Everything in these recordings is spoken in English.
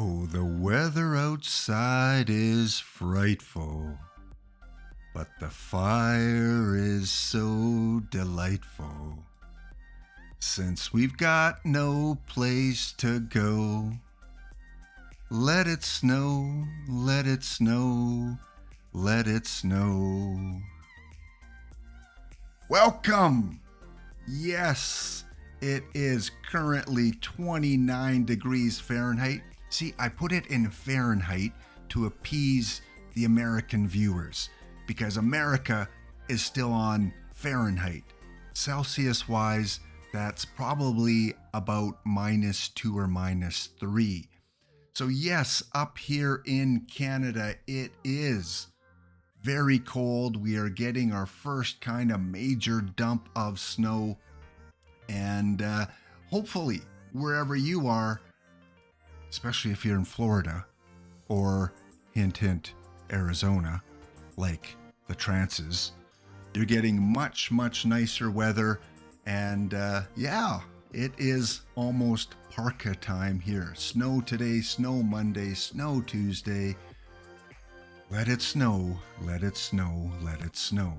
Oh, the weather outside is frightful, but the fire is so delightful. Since we've got no place to go, let it snow, let it snow, let it snow. Welcome! Yes, it is currently 29 degrees Fahrenheit. See, I put it in Fahrenheit to appease the American viewers because America is still on Fahrenheit. Celsius-wise, that's probably about -2 or -3. So yes, up here in Canada, it is very cold. We are getting our first kind of major dump of snow. And hopefully, wherever you are, especially if you're in Florida or hint, hint, Arizona, like the trances, you're getting much, much nicer weather. And yeah, it is almost parka time here. Snow today, snow Monday, snow Tuesday. Let it snow, let it snow, let it snow.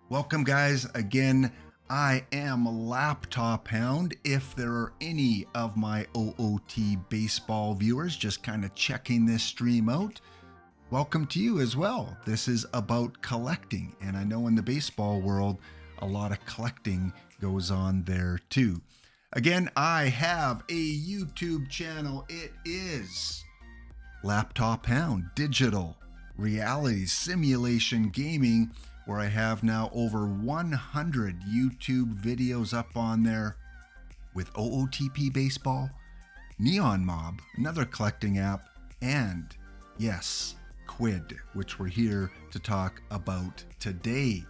Welcome, guys. Again, I am Laptop Hound. If there are any of my OOT baseball viewers just kind of checking this stream out, welcome to you as well. This is about collecting, and I know in the baseball world, a lot of collecting goes on there too. Again, I have a YouTube channel. It is Laptop Hound Digital Reality Simulation Gaming, where I have now over 100 YouTube videos up on there with OOTP Baseball, Neon Mob, another collecting app, and yes, Quid, which we're here to talk about today.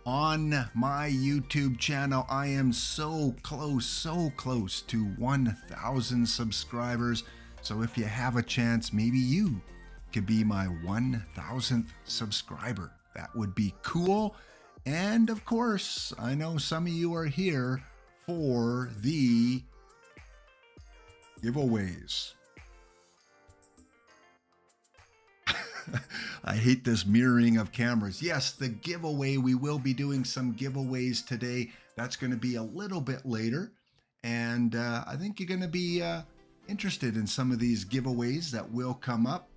On my YouTube channel, I am so close to 1,000 subscribers. So if you have a chance, maybe you could be my 1,000th subscriber. That would be cool. And of course, I know some of you are here for the giveaways. I hate this mirroring of cameras. Yes, the giveaway. We will be doing some giveaways today. That's going to be a little bit later. And I think you're going to be interested in some of these giveaways that will come up.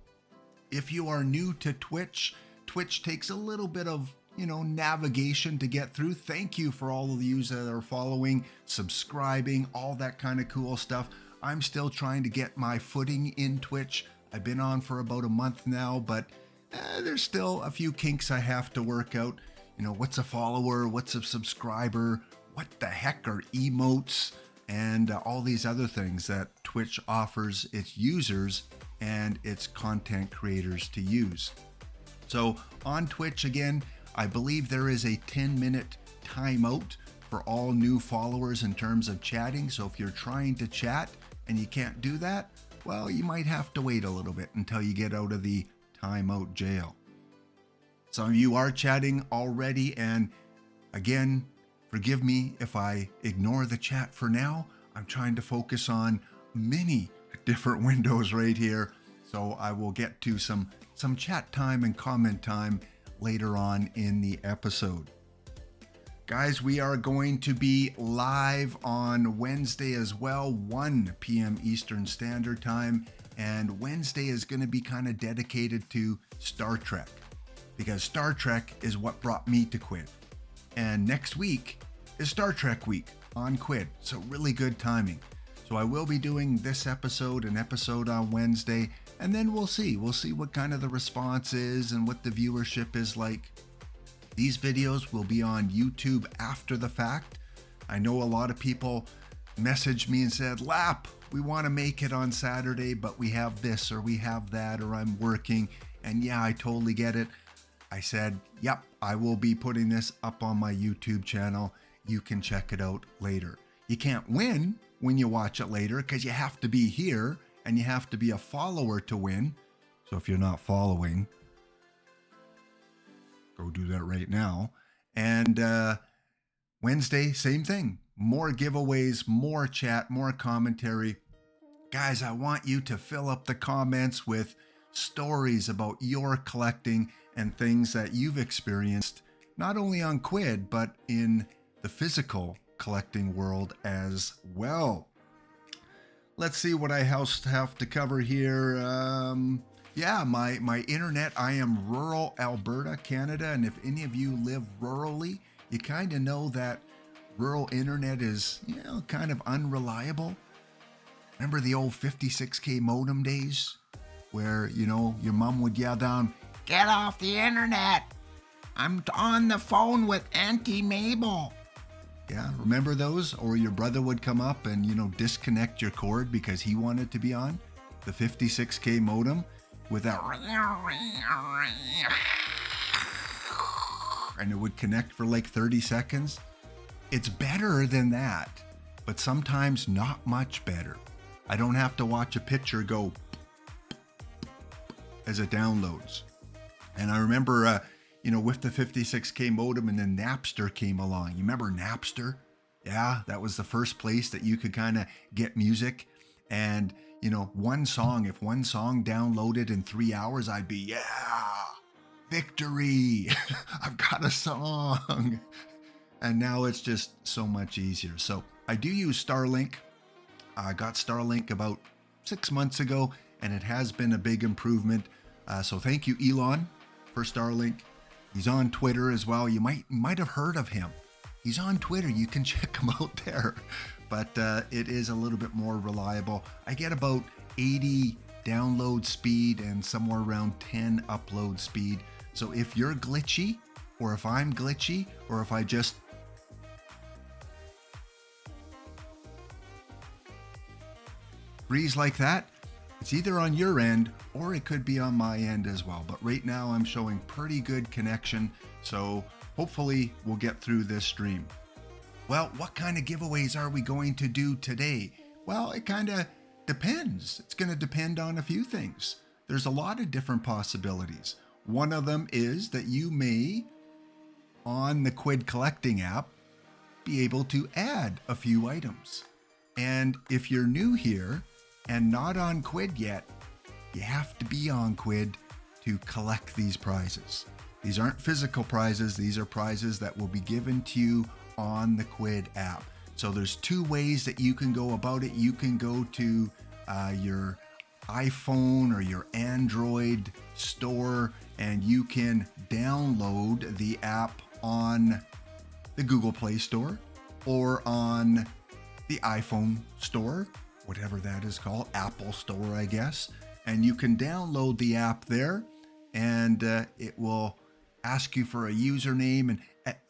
If you are new to Twitch, Twitch takes a little bit of, navigation to get through. Thank you for all of you that are following, subscribing, all that kind of cool stuff. I'm still trying to get my footing in Twitch. I've been on for about a month now, but there's still a few kinks I have to work out. What's a follower? What's a subscriber? What the heck are emotes? And all these other things that Twitch offers its users and its content creators to use. So on Twitch, again, I believe there is a 10-minute timeout for all new followers in terms of chatting. So if you're trying to chat and you can't do that, well, you might have to wait a little bit until you get out of the timeout jail. Some of you are chatting already, and again, forgive me if I ignore the chat for now. I'm trying to focus on many different windows right here, so I will get to some chat time and comment time later on in the episode. Guys, we are going to be live on Wednesday as well, 1 p.m. Eastern Standard Time, and Wednesday is going to be kind of dedicated to Star Trek, because Star Trek is what brought me to Quid, and next week is Star Trek week on Quid, so really good timing. So I will be doing this episode, an episode on Wednesday, and then we'll see what kind of the response is and what the viewership is like. These videos will be on YouTube after the fact. I know a lot of people messaged me and said, Lap, we want to make it on Saturday, but we have this or we have that, or I'm working. And yeah, I totally get it. I said, yep, I will be putting this up on my YouTube channel. You can check it out later. You can't win when you watch it later because you have to be here and you have to be a follower to win. So if you're not following, go do that right now. And Wednesday, same thing. More giveaways, more chat, more commentary. Guys, I want you to fill up the comments with stories about your collecting and things that you've experienced, not only on Quid, but in the physical collecting world as well. Let's see what I have to cover here. Yeah, my internet, I am rural Alberta, Canada, and if any of you live rurally, you kind of know that rural internet is, kind of unreliable. Remember the old 56K modem days where, your mom would yell down, "Get off the internet! I'm on the phone with Auntie Mabel." Yeah, remember those? Or your brother would come up and, disconnect your cord because he wanted to be on the 56K modem with that, and it would connect for like 30 seconds. It's better than that, but sometimes not much better. I don't have to watch a picture go as it downloads. And I remember, with the 56K modem, and then Napster came along. You remember Napster? Yeah, that was the first place that you could kind of get music. And, if one song downloaded in 3 hours, I'd be, yeah, victory. I've got a song. And now it's just so much easier. So I do use Starlink. I got Starlink about 6 months ago, and it has been a big improvement. So thank you, Elon, for Starlink. He's on Twitter as well. You might have heard of him. He's on Twitter. You can check him out there. But it is a little bit more reliable. I get about 80 download speed and somewhere around 10 upload speed. So if you're glitchy, or if I'm glitchy, or if I just freeze like that, it's either on your end or it could be on my end as well. But right now I'm showing pretty good connection. So hopefully we'll get through this stream. Well, what kind of giveaways are we going to do today? Well, it kind of depends. It's going to depend on a few things. There's a lot of different possibilities. One of them is that you may, on the Quidd Collecting app, be able to add a few items. And if you're new here and not on Quid yet, you have to be on Quid to collect these prizes. These aren't physical prizes. These are prizes that will be given to you on the Quid app. So there's two ways that you can go about it. You can go to your iPhone or your Android store, and you can download the app on the Google Play Store or on the iPhone store, whatever that is called, Apple Store, I guess. And you can download the app there, and it will ask you for a username.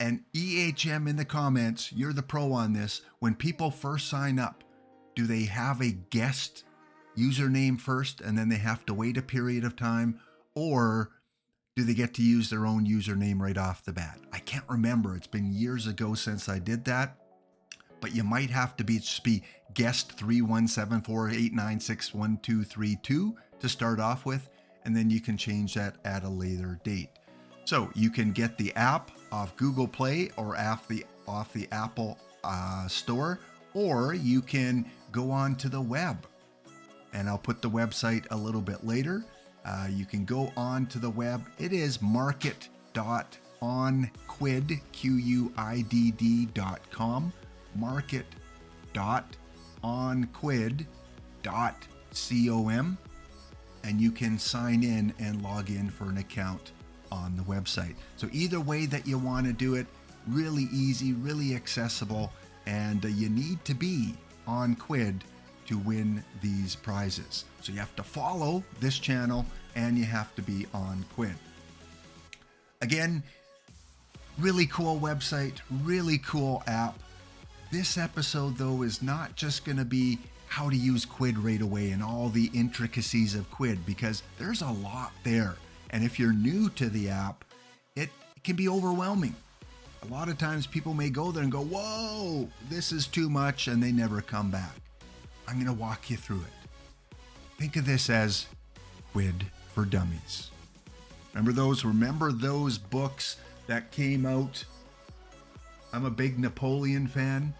And EHM in the comments, you're the pro on this. When people first sign up, do they have a guest username first and then they have to wait a period of time? Or do they get to use their own username right off the bat? I can't remember. It's been years ago since I did that. But you might have to be guest 317489612232 to start off with. And then you can change that at a later date. So you can get the app off Google Play or off the Apple Store, or you can go on to the web. And I'll put the website a little bit later. You can go on to the web. It is market.onquid.com. market.onquid.com. And you can sign in and log in for an account on the website. So either way that you want to do it, really easy, really accessible, and you need to be on Quid to win these prizes. So you have to follow this channel and you have to be on Quid. Again, really cool website, really cool app. This episode though is not just going to be how to use Quid right away and all the intricacies of Quid, because there's a lot there. And if you're new to the app, it can be overwhelming. A lot of times people may go there and go, whoa, this is too much, and they never come back. I'm going to walk you through it. Think of this as Quid for Dummies. Remember those books that came out? I'm a big Napoleon fan.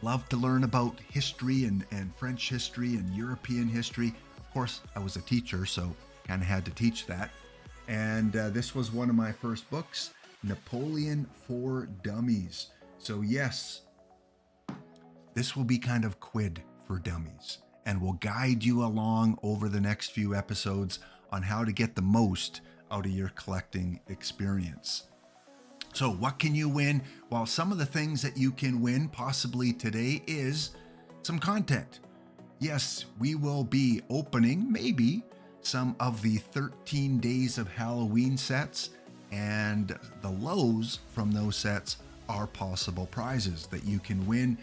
love to learn about history and French history and European history. Of course, I was a teacher, so kind of had to teach that. And this was one of my first books, Napoleon for Dummies. So yes, this will be kind of Quid for Dummies, and will guide you along over the next few episodes on how to get the most out of your collecting experience. So what can you win? Well, some of the things that you can win possibly today is some content. Yes, we will be opening maybe some of the 13 Days of Halloween sets, and the lows from those sets are possible prizes that you can win.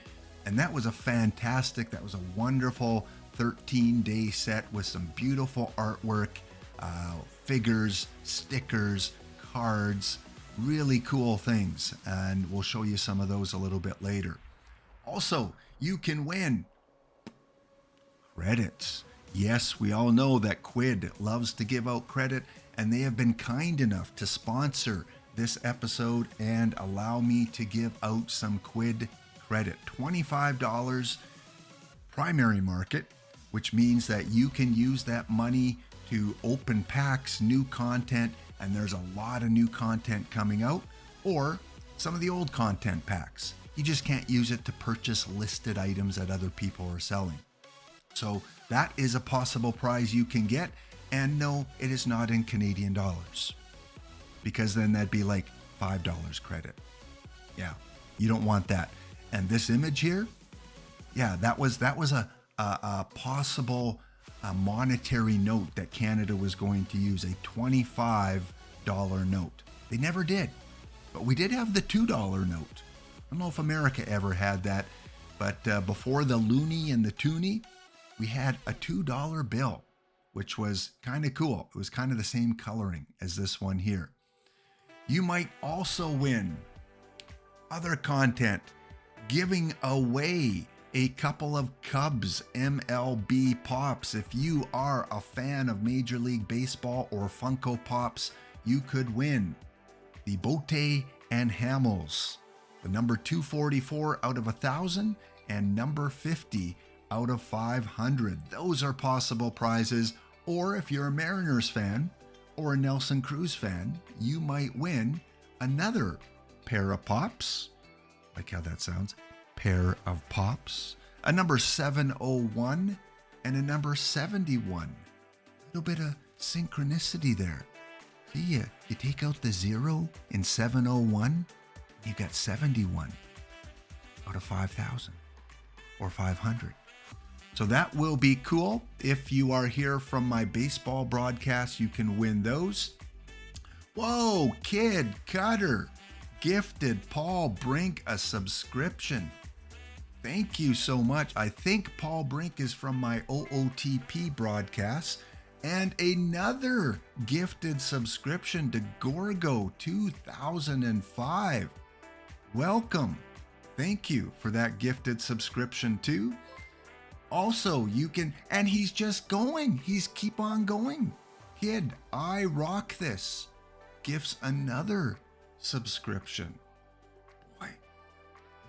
And that was that was a wonderful 13-day set with some beautiful artwork, figures, stickers, cards, really cool things. And we'll show you some of those a little bit later. Also, you can win credits. Yes, we all know that Quid loves to give out credit, and they have been kind enough to sponsor this episode and allow me to give out some Quid credit. $25 primary market, which means that you can use that money to open packs, new content, and there's a lot of new content coming out, or some of the old content packs. You just can't use it to purchase listed items that other people are selling. So that is a possible prize you can get. And no, it is not in Canadian dollars, because then that'd be like $5 credit. Yeah, you don't want that. And this image here, yeah, that was a possible monetary note that Canada was going to use, a $25 note. They never did, but we did have the $2 note. I don't know if America ever had that, but before the loonie and the toonie, we had a $2 bill, which was kind of cool. It was kind of the same coloring as this one here. You might also win other content, giving away a couple of Cubs MLB Pops. If you are a fan of Major League Baseball or Funko Pops, you could win the Bote and Hamels, the number 244 out of 1,000 and number 50 out of 500. Those are possible prizes. Or if you're a Mariners fan or a Nelson Cruz fan, you might win another pair of Pops. Like how that sounds. Pair of Pops. A number 701 and a number 71. A little bit of synchronicity there. See, you take out the 0 in 701, you got 71 out of 5,000 or 500. So that will be cool. If you are here from my baseball broadcast, you can win those. Whoa, Kid Cutter gifted Paul Brink a subscription. Thank you so much. I think Paul Brink is from my OOTP broadcast. And another gifted subscription to Gorgo 2005. Welcome. Thank you for that gifted subscription too. Also, you can, and he's just going. He's keep on going. Kid, I rock this. Gifts another subscription. Boy,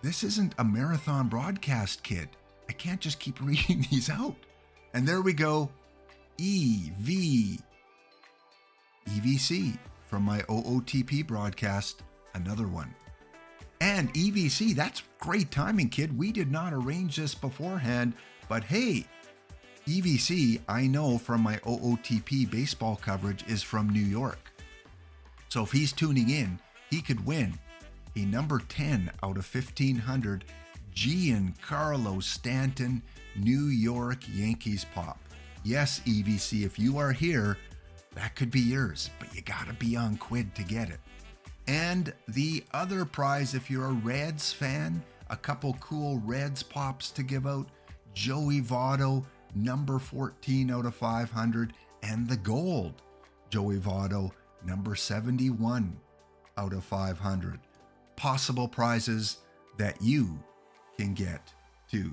this isn't a marathon broadcast, Kid. I can't just keep reading these out. And there we go. EVC from my OOTP broadcast, another one. And EVC, that's great timing, Kid. We did not arrange this beforehand, but hey, EVC, I know from my OOTP baseball coverage, is from New York. So if he's tuning in, he could win a number 10 out of 1,500 Giancarlo Stanton New York Yankees Pop. Yes, EVC, if you are here, that could be yours, but you gotta be on Quid to get it. And the other prize, if you're a Reds fan, a couple cool Reds Pops to give out. Joey Votto, number 14 out of 500, and the gold Joey Votto, number 71 out of 500. Possible prizes that you can get too.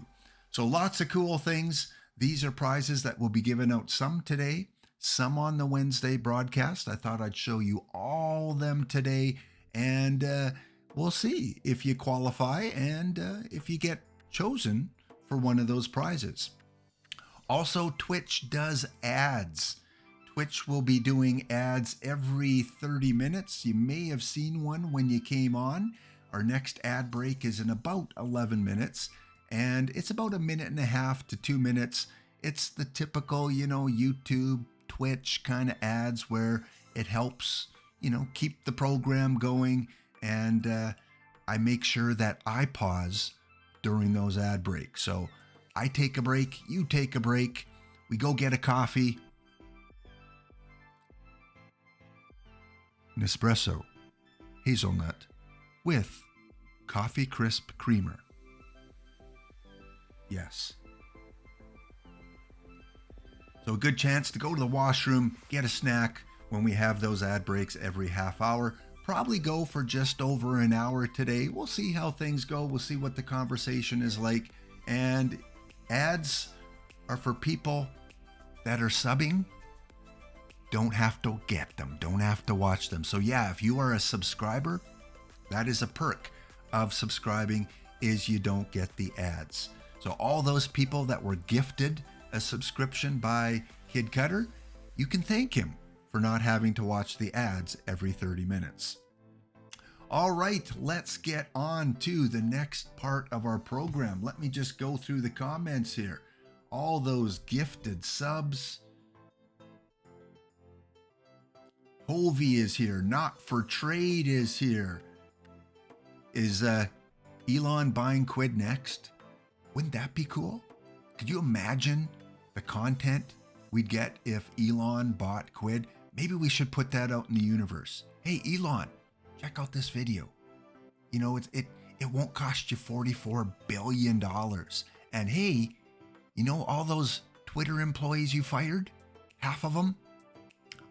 So lots of cool things. These are prizes that will be given out, some today, some on the Wednesday broadcast. I thought I'd show you all of them today, and we'll see if you qualify and if you get chosen for one of those prizes. Also, Twitch does ads. Twitch will be doing ads every 30 minutes. You may have seen one when you came on. Our next ad break is in about 11 minutes, and it's about 1.5 to 2 minutes. It's the typical, YouTube, Twitch kind of ads where it helps, keep the program going, and I make sure that I pause during those ad breaks. So I take a break, you take a break, we go get a coffee. Nespresso, hazelnut, with coffee crisp creamer. Yes. So a good chance to go to the washroom, get a snack when we have those ad breaks every half hour. Probably go for just over an hour today. We'll see how things go. We'll see what the conversation is like. And ads are for people that are subbing. Don't have to get them. Don't have to watch them. So yeah, if you are a subscriber, that is a perk of subscribing, is you don't get the ads. So all those people that were gifted a subscription by Kid Cutter, you can thank him for not having to watch the ads every 30 minutes. All right, let's get on to the next part of our program. Let me just go through the comments here. All those gifted subs. Hovey is here. Not for Trade is here. Is Elon buying Quid next? Wouldn't that be cool? Could you imagine the content we'd get if Elon bought Quid? Maybe we should put that out in the universe. Hey, Elon, check out this video. It won't cost you $44 billion. And hey, all those Twitter employees you fired, half of them,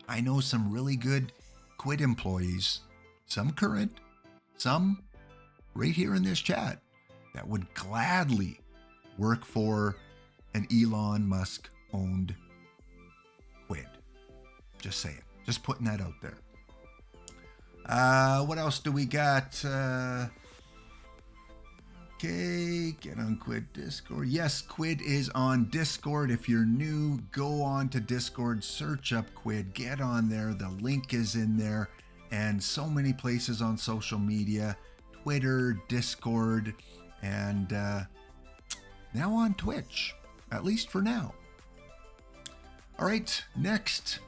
I know some really good Quid employees, some current, some right here in this chat, that would gladly work for an Elon Musk owned Quid. Just saying, just putting that out there. What else do we got? Okay, get on Quid Discord. Yes, Quid is on Discord. If you're new, go on to Discord, search up Quid, get on there. The link is in there, and so many places on social media, Twitter, Discord, and now on Twitch, at least for now. All right, next,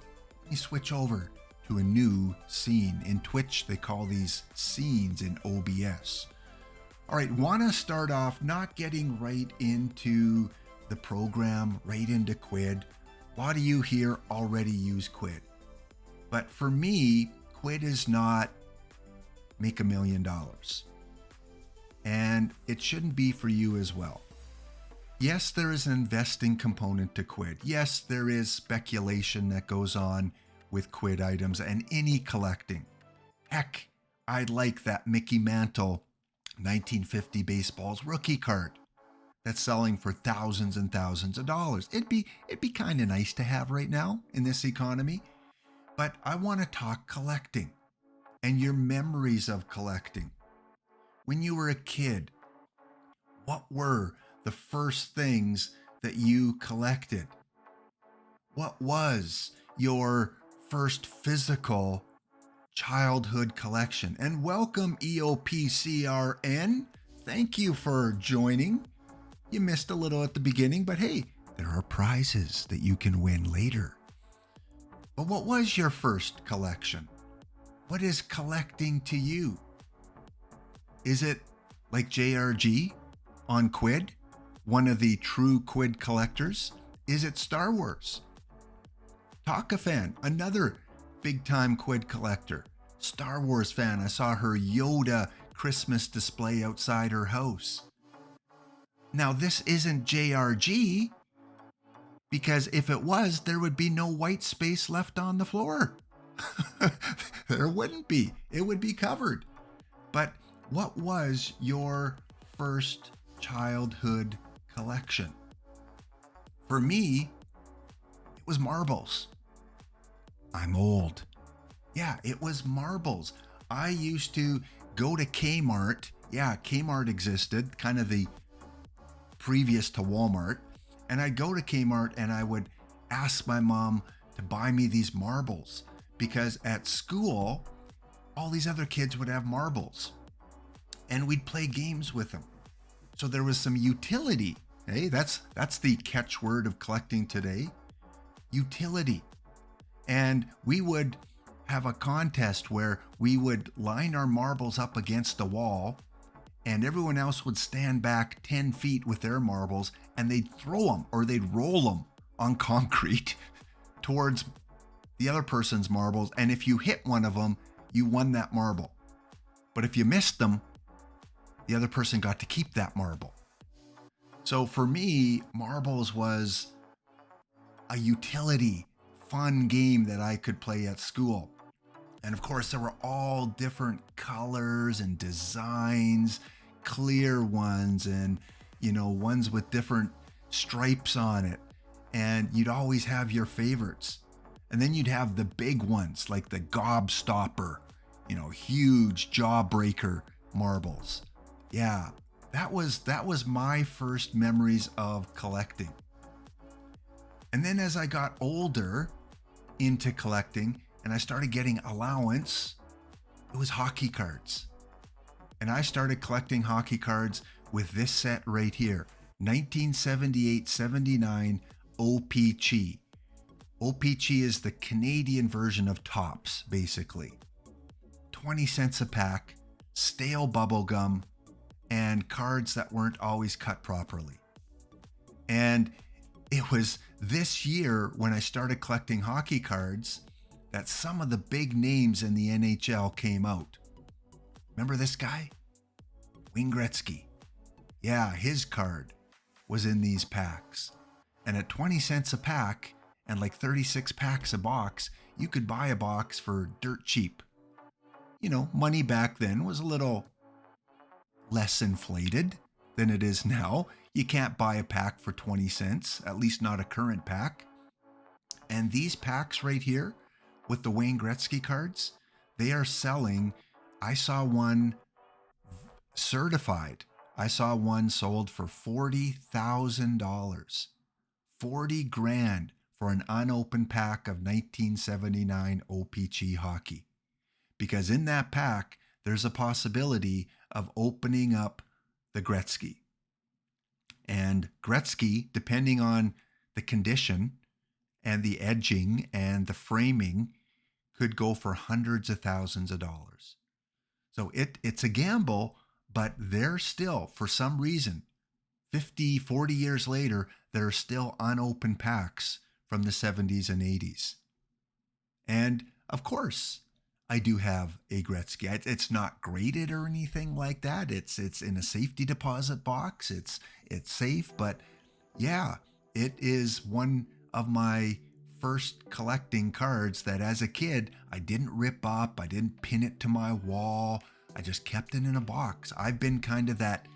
let me switch over to a new scene. In Twitch, they call these scenes in OBS. All right, want to start off not getting right into the program, right into Quid. A lot of you here already use Quid. But for me, Quid is not make $1 million. And it shouldn't be for you as well. Yes, there is an investing component to Quid. Yes, there is speculation that goes on with Quid items and any collecting. Heck, I like that Mickey Mantle 1950 Baseballs rookie card that's selling for thousands and thousands of dollars. It'd be kind of nice to have right now in this economy. But I want to talk collecting and your memories of collecting. When you were a kid, what were the first things that you collected? What was your first physical childhood collection? And welcome EOPCRN. Thank you for joining. You missed a little at the beginning, but hey, there are prizes that you can win later. But what was your first collection? What is collecting to you? Is it like JRG on Quid, one of the true Quid collectors? Is it Star Wars? Taka fan, another big-time Quid collector. Star Wars fan, I saw her Yoda Christmas display outside her house. Now, this isn't JRG, because if it was, there would be no white space left on the floor. There wouldn't be. It would be covered. But what was your first childhood collection? For me, it was marbles. I'm old. Yeah, it was marbles. I used to go to Kmart. Yeah, Kmart existed, kind of the previous to Walmart. And I'd go to Kmart and I would ask my mom to buy me these marbles, because at school, all these other kids would have marbles and we'd play games with them. So there was some utility. Hey, that's the catchword of collecting today. Utility. And we would have a contest where we would line our marbles up against a wall and everyone else would stand back 10 feet with their marbles and they'd throw them or they'd roll them on concrete towards the other person's marbles. And if you hit one of them, you won that marble. But if you missed them, the other person got to keep that marble. So for me, marbles was a utility, fun game that I could play at school. And of course, there were all different colors and designs, clear ones and, ones with different stripes on it. And you'd always have your favorites. And then you'd have the big ones like the gobstopper, huge jawbreaker marbles. Yeah, that was my first memories of collecting. And then as I got older into collecting and I started getting allowance, it was hockey cards. And I started collecting hockey cards with this set right here, 1978-79 OPC. OPC is the Canadian version of Topps, basically. 20 cents a pack, stale bubble gum, and cards that weren't always cut properly. And it was this year when I started collecting hockey cards that some of the big names in the NHL came out. Remember this guy? Wayne Gretzky. Yeah, his card was in these packs. And at 20 cents a pack and like 36 packs a box, you could buy a box for dirt cheap. Money back then was a little less inflated than it is now. You can't buy a pack for 20 cents, at least not a current pack. And these packs right here with the Wayne Gretzky cards, they are selling. I saw one certified. I saw one sold for $40,000. 40 grand for an unopened pack of 1979 OPC hockey. Because in that pack, there's a possibility of opening up the Gretzky. And Gretzky, depending on the condition and the edging and the framing, could go for hundreds of thousands of dollars. So it's a gamble, but they're still, for some reason, 50, 40 years later, there are still unopened packs from the 70s and 80s. And of course, I do have a Gretzky. It's not graded or anything like that. It's in a safety deposit box. It's safe, but yeah, it is one of my first collecting cards that as a kid, I didn't rip up. I didn't pin it to my wall. I just kept it in a box. I've been kind of that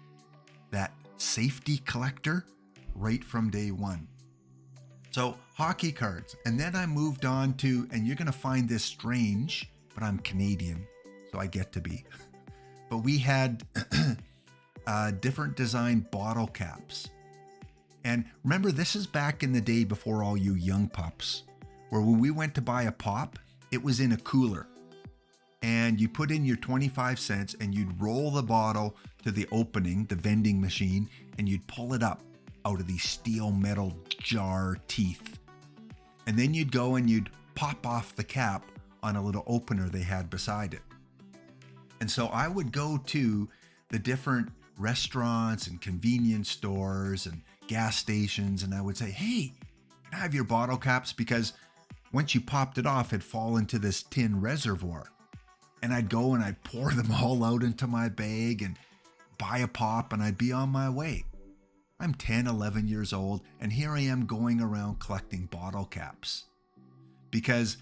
safety collector right from day one. So hockey cards. And then I moved on to, and you're going to find this strange, but I'm Canadian, so I get to be. But we had different design bottle caps. And remember, this is back in the day before all you young pups, where when we went to buy a pop, it was in a cooler. And you put in your 25 cents and you'd roll the bottle to the opening, the vending machine, and you'd pull it up out of these steel metal jar teeth. And then you'd go and you'd pop off the cap on a little opener they had beside it. And so I would go to the different restaurants and convenience stores and gas stations, and I would say, hey, can I have your bottle caps? Because once you popped it off, it'd fall into this tin reservoir. And I'd go and I'd pour them all out into my bag and buy a pop, and I'd be on my way. I'm 10, 11 years old, and here I am going around collecting bottle caps. Because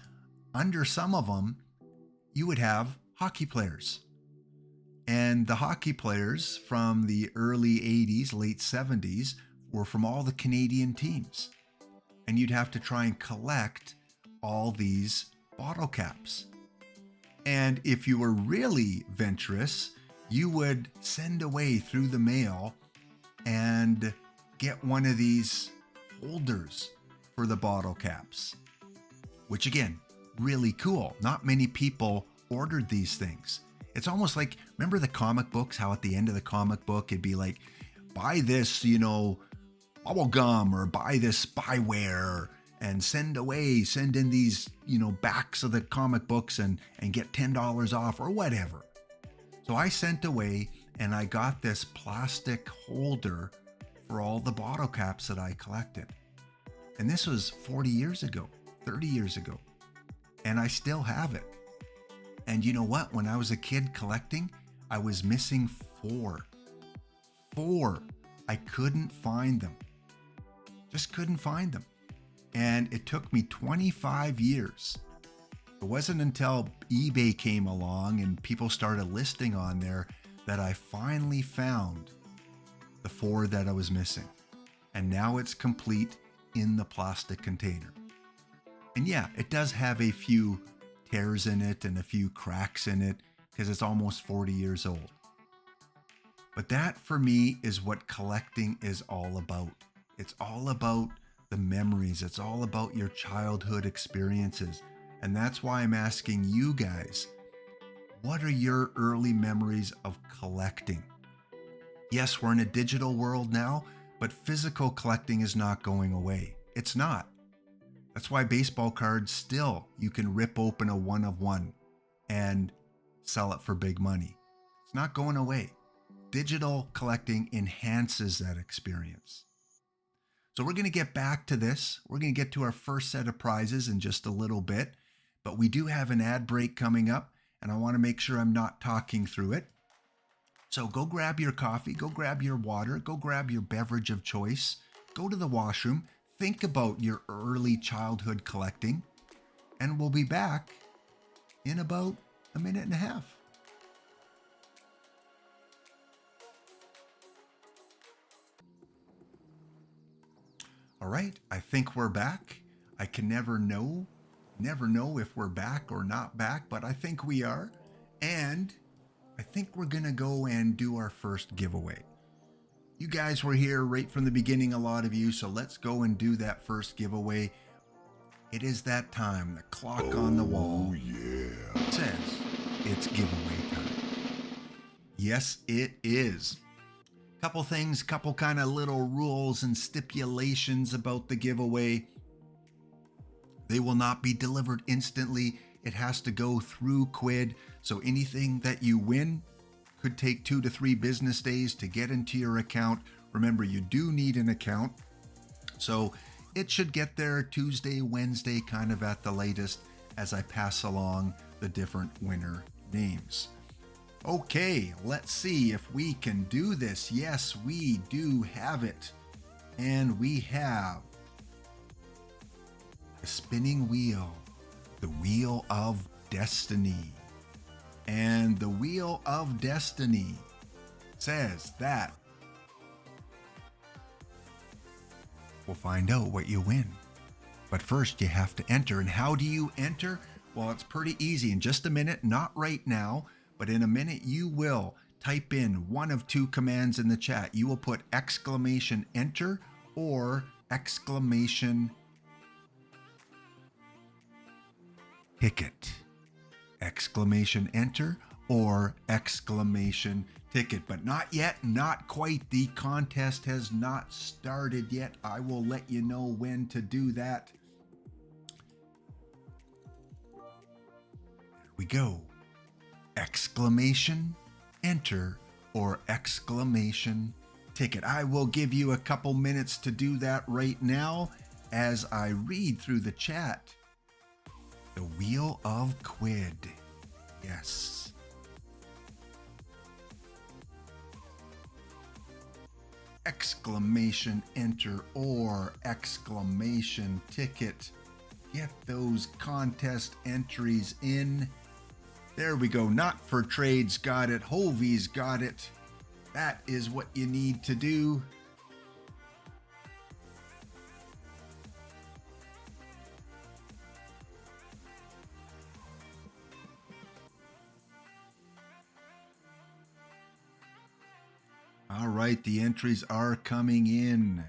under some of them, you would have hockey players. And the hockey players from the early 80s, late 70s, were from all the Canadian teams. And you'd have to try and collect all these bottle caps. And if you were really venturous, you would send away through the mail and get one of these holders for the bottle caps, which again, really cool. Not many people ordered these things. It's almost like, remember the comic books, how at the end of the comic book, it'd be like, buy this, bubble gum, or buy this spyware, and send in these, backs of the comic books and get $10 off or whatever. So I sent away and I got this plastic holder for all the bottle caps that I collected. And this was 40 years ago, 30 years ago. And I still have it. And you know what? When I was a kid collecting, I was missing four. I couldn't find them. Just couldn't find them. And it took me 25 years. It wasn't until eBay came along and people started listing on there that I finally found the four that I was missing. And now it's complete in the plastic container. And yeah, it does have a few tears in it and a few cracks in it because it's almost 40 years old. But that for me is what collecting is all about. It's all about the memories. It's all about your childhood experiences. And that's why I'm asking you guys, what are your early memories of collecting? Yes, we're in a digital world now, but physical collecting is not going away. It's not. That's why baseball cards still, you can rip open a one of one and sell it for big money. It's not going away. Digital collecting enhances that experience. So we're going to get back to this. We're going to get to our first set of prizes in just a little bit, but we do have an ad break coming up and I want to make sure I'm not talking through it. So go grab your coffee, go grab your water, go grab your beverage of choice, go to the washroom, think about your early childhood collecting, and we'll be back in about a minute and a half. All right, I think we're back. I can never know if we're back or not back, but I think we are. And I think we're gonna go and do our first giveaway. You guys were here right from the beginning, a lot of you, so let's go and do that first giveaway. It is that time, the clock on the wall. Yeah. It says it's giveaway time. Yes, it is. Couple things, couple kind of little rules and stipulations about the giveaway. They will not be delivered instantly. It has to go through Quid. So anything that you win could take 2 to 3 business days to get into your account. Remember, you do need an account. So it should get there Tuesday, Wednesday, kind of at the latest as I pass along the different winner names. Okay, let's see if we can do this. Yes, we do have it. And we have a spinning wheel, the Wheel of Destiny. And the Wheel of Destiny says that we'll find out what you win. But first you have to enter. And how do you enter? Well, it's pretty easy. In just a minute, not right now, but in a minute you will type in one of 2 commands in the chat. You will put exclamation enter or exclamation ticket. Exclamation enter or exclamation ticket. But not yet, not quite. The contest has not started yet. I will let you know when to do that. There we go. Exclamation enter or exclamation ticket. I will give you a couple minutes to do that right now as I read through the chat. The Wheel of Quid. Yes. Exclamation enter or exclamation ticket. Get those contest entries in. There we go. Not for Trades got it. Hovey's got it. That is what you need to do. All right, the entries are coming in.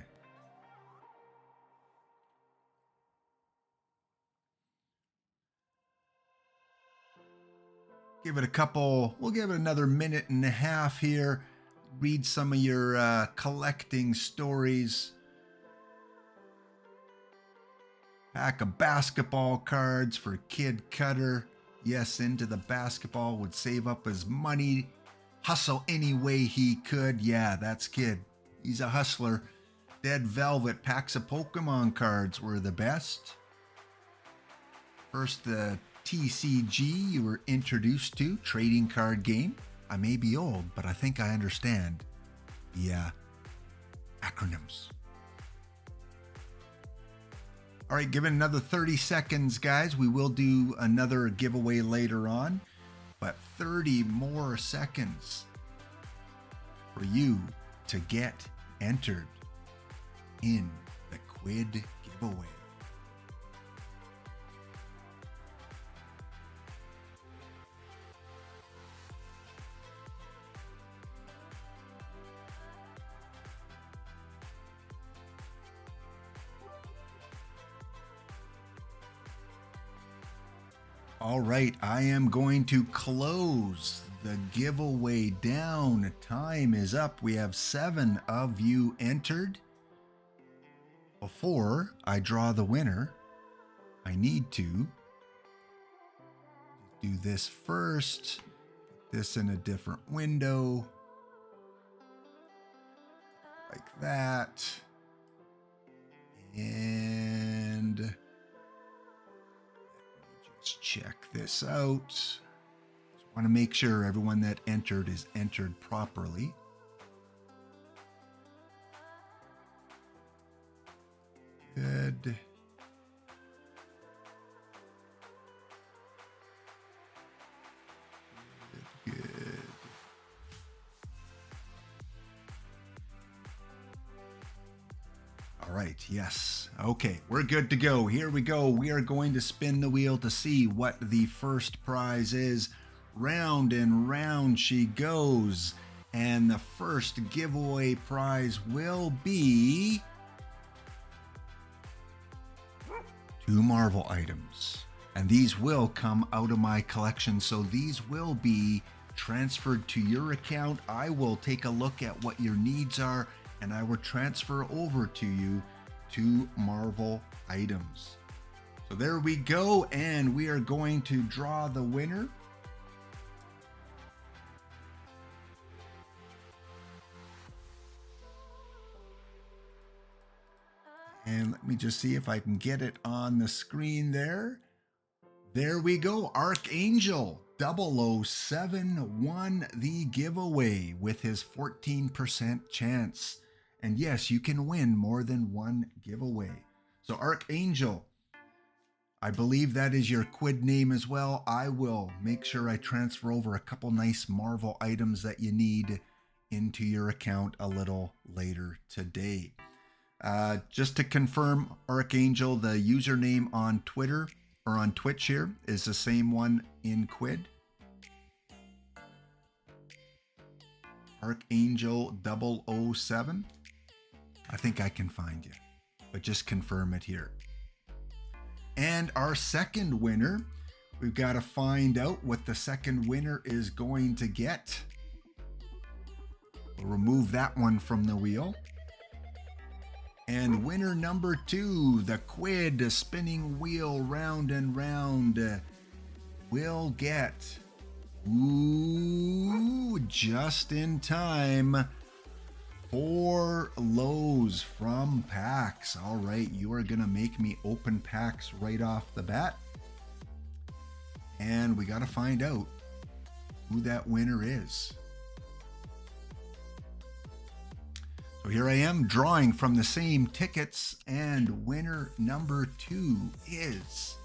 Give it a couple, we'll give it another minute and a half here. Read some of your collecting stories. Pack of basketball cards for Kid Cutter. Yes, into the basketball, would save up his money. Hustle any way he could. Yeah, that's Kid. He's a hustler. Dead Velvet packs of Pokemon cards were the best. First, the TCG you were introduced to, trading card game. I may be old, but I think I understand the acronyms. All right, give it another 30 seconds, guys. We will do another giveaway later on, but 30 more seconds for you to get entered in the Quid giveaway. All right, I am going to close the giveaway down. Time is up. We have 7 of you entered. Before I draw the winner, I need to do this first. Put this in a different window. Like that. And let's check this out. Just want to make sure everyone that entered is entered properly. Good. Good. All right, yes. Okay, we're good to go. Here we go. We are going to spin the wheel to see what the first prize is. Round and round she goes. And the first giveaway prize will be 2 Marvel items. And these will come out of my collection, so these will be transferred to your account. I will take a look at what your needs are, and I will transfer over to you 2 Marvel items. So there we go, and we are going to draw the winner. And let me just see if I can get it on the screen there. There we go. Archangel 007 won the giveaway with his 14% chance. And yes, you can win more than one giveaway. So Archangel, I believe that is your Quid name as well. I will make sure I transfer over a couple nice Marvel items that you need into your account a little later today. Just to confirm, Archangel, the username on Twitter or on Twitch here is the same one in Quid. Archangel 007. I think I can find you, but just confirm it here. And our second winner, we've got to find out what the second winner is going to get. We'll remove that one from the wheel. And winner number 2, the Quid spinning wheel round and round, will get, just in time, 4 lows from packs. All right, you are going to make me open packs right off the bat. And we got to find out who that winner is. So here I am drawing from the same tickets, and winner number 2 is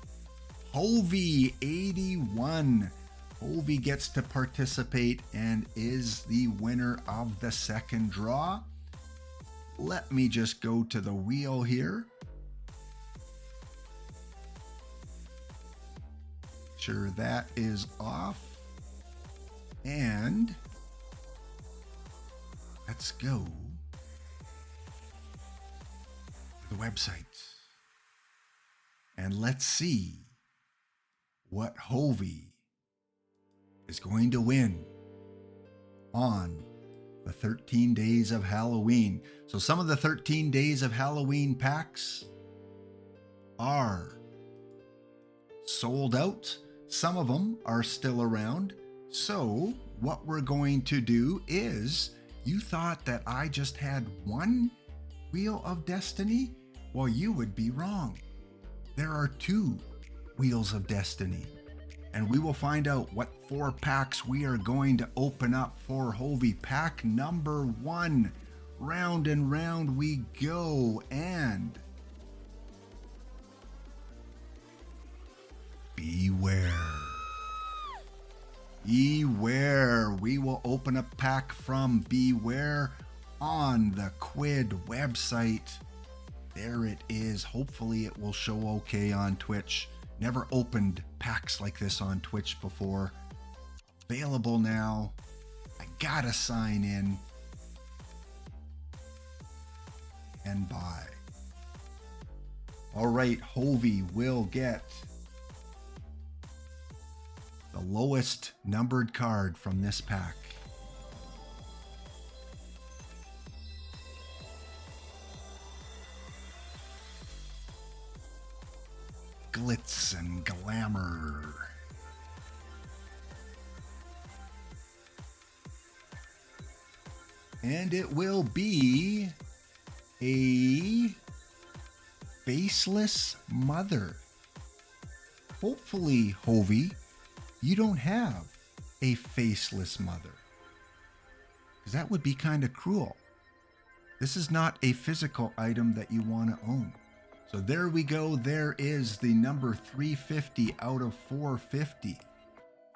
Hovey81. Hovey gets to participate and is the winner of the second draw. Let me just go to the wheel here. Sure that is off. And let's go to the website and let's see what Hovey is going to win on the 13 days of Halloween. So some of the 13 days of Halloween packs are sold out. Some of them are still around. So what we're going to do is, you thought that I just had one Wheel of Destiny? Well, you would be wrong. There are 2 Wheels of Destiny. And we will find out what 4 packs we are going to open up for Hovey. Pack number 1. Round and round we go. And beware. Beware. We will open a pack from Beware on the Quid website. There it is. Hopefully it will show okay on Twitch. Never opened packs like this on Twitch before. Available now. I gotta sign in and buy. All right, Hovey will get the lowest numbered card from this pack. Glitz and glamour. And it will be a faceless mother. Hopefully, Hovey, you don't have a faceless mother, because that would be kind of cruel. This is not a physical item that you want to own. So there we go. There is the number 350 out of 450.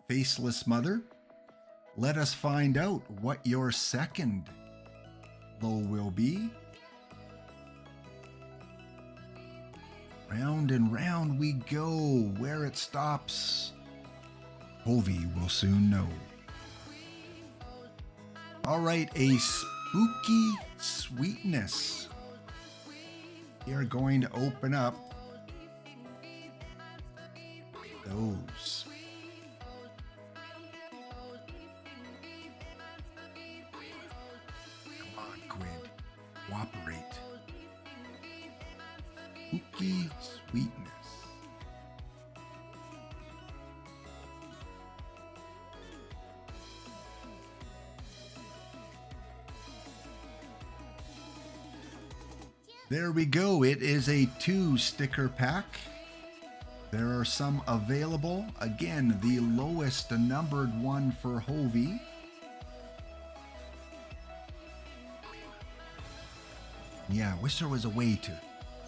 Faceless mother. Let us find out what your second low will be. Round and round we go. Where it stops, Hovey will soon know. All right, a spooky sweetness. We are going to open up those. Come on, Quid. Cooperate. Spooky sweetness. There we go. It is a 2 sticker pack. There are some available. Again, the lowest numbered one for Hovey. Yeah, I wish there was a way to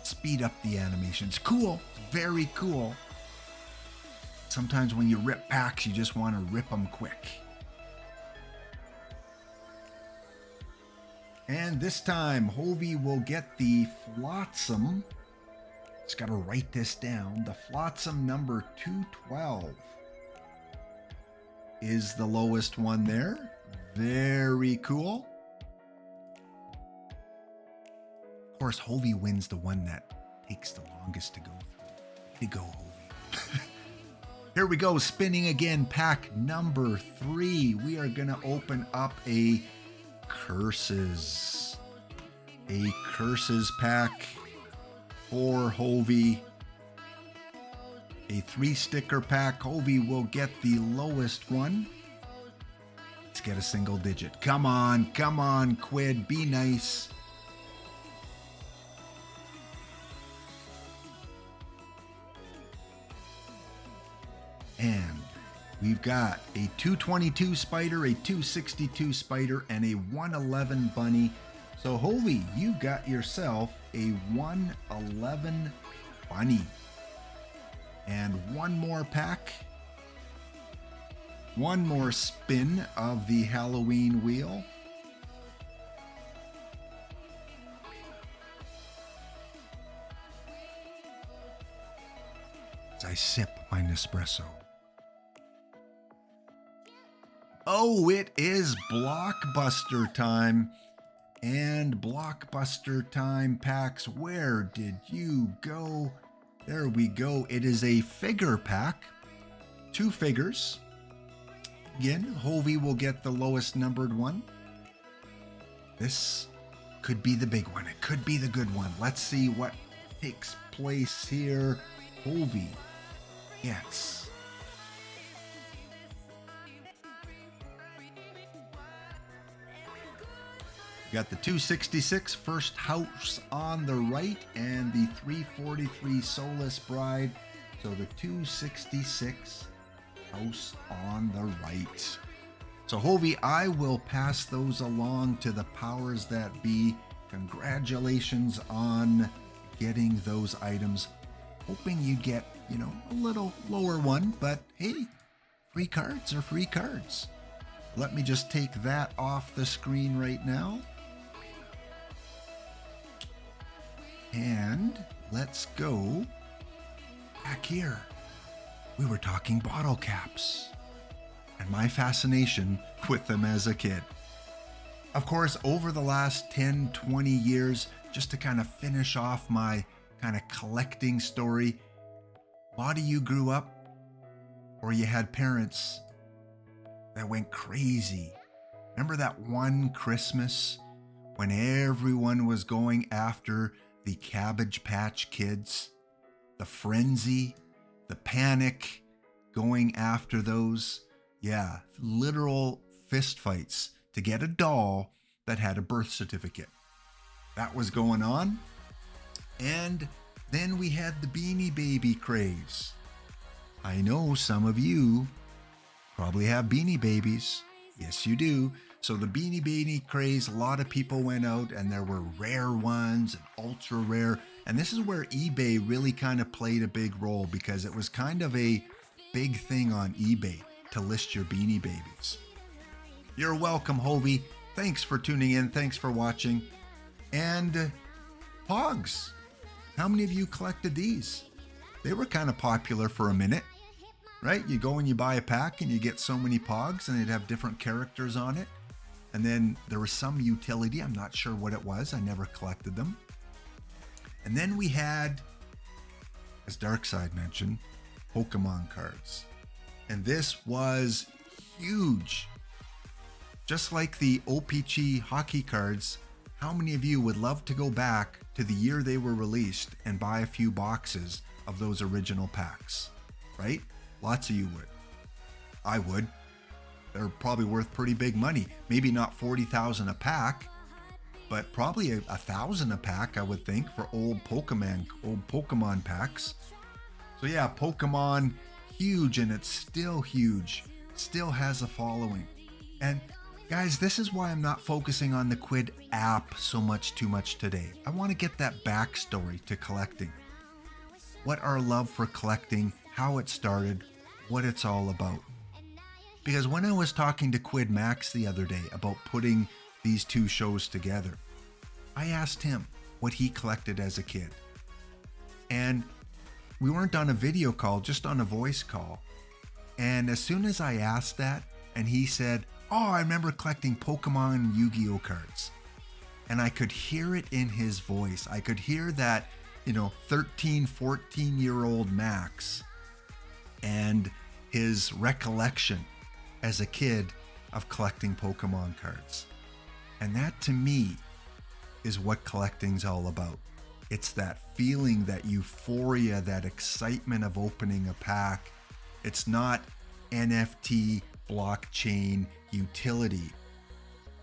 speed up the animations. Cool. Very cool. Sometimes when you rip packs, you just want to rip them quick. And this time, Hovey will get the Flotsam. Just got to write this down. The Flotsam number 212 is the lowest one there. Very cool. Of course, Hovey wins the one that takes the longest to go through. Way to go, Hovey. Here we go, spinning again, pack number 3. We are going to open up a Curses. A Curses pack for Hovey. A 3 sticker pack. Hovey will get the lowest one. Let's get a single digit. Come on, Quid, be nice. And we've got a 222 spider, a 262 spider, and a 111 bunny. So Hovey, you got yourself a 111 bunny. And one more pack. One more spin of the Halloween wheel. As I sip my Nespresso. Oh, it is blockbuster time. And blockbuster time packs. Where did you go? There we go. It is a figure pack. 2 figures. Again, Hovey will get the lowest numbered one. This could be the big one. It could be the good one. Let's see what takes place here. Hovey gets got the 266 First House on the right and the 343 Soulless Bride. So the 266 House on the right. So Hovey, I will pass those along to the powers that be. Congratulations on getting those items. Hoping you get, a little lower one, but hey, free cards are free cards. Let me just take that off the screen right now. And let's go back here. We were talking bottle caps and my fascination with them as a kid. Of course, over the last 10, 20 years, just to kind of finish off my kind of collecting story, a lot of you grew up or you had parents that went crazy. Remember that one Christmas when everyone was going after the Cabbage Patch Kids? The frenzy, the panic, going after those. Yeah, literal fistfights to get a doll that had a birth certificate. That was going on. And then we had the Beanie Baby craze. I know some of you probably have Beanie Babies. Yes, you do. So the Beanie Baby craze, a lot of people went out and there were rare ones and ultra rare. And this is where eBay really kind of played a big role because it was kind of a big thing on eBay to list your Beanie Babies. You're welcome, Hovey. Thanks for tuning in. Thanks for watching. And Pogs. How many of you collected these? They were kind of popular for a minute, right? You go and you buy a pack and you get so many Pogs and they'd have different characters on it. And then there was some utility. I'm not sure what it was. I never collected them. And then we had, as Darkside mentioned, Pokemon cards. And this was huge. Just like the OPC hockey cards, how many of you would love to go back to the year they were released and buy a few boxes of those original packs, right? Lots of you would. I would. They're probably worth pretty big money. Maybe not 40,000 a pack, but probably 1,000 a pack, I would think, for old Pokemon packs. So yeah, Pokemon, huge, and it's still huge. Still has a following. And guys, this is why I'm not focusing on the Quid app too much today. I want to get that backstory to collecting. What our love for collecting, how it started, what it's all about. Because when I was talking to Quid Max the other day about putting these two shows together, I asked him what he collected as a kid. And we weren't on a video call, just on a voice call. And as soon as I asked that, and he said, "Oh, I remember collecting Pokemon and Yu-Gi-Oh cards." And I could hear it in his voice. I could hear that, 13, 14-year-old Max and his recollection as a kid of collecting Pokemon cards. And that to me is what collecting's all about. It's that feeling, that euphoria, that excitement of opening a pack. It's not NFT, blockchain, utility.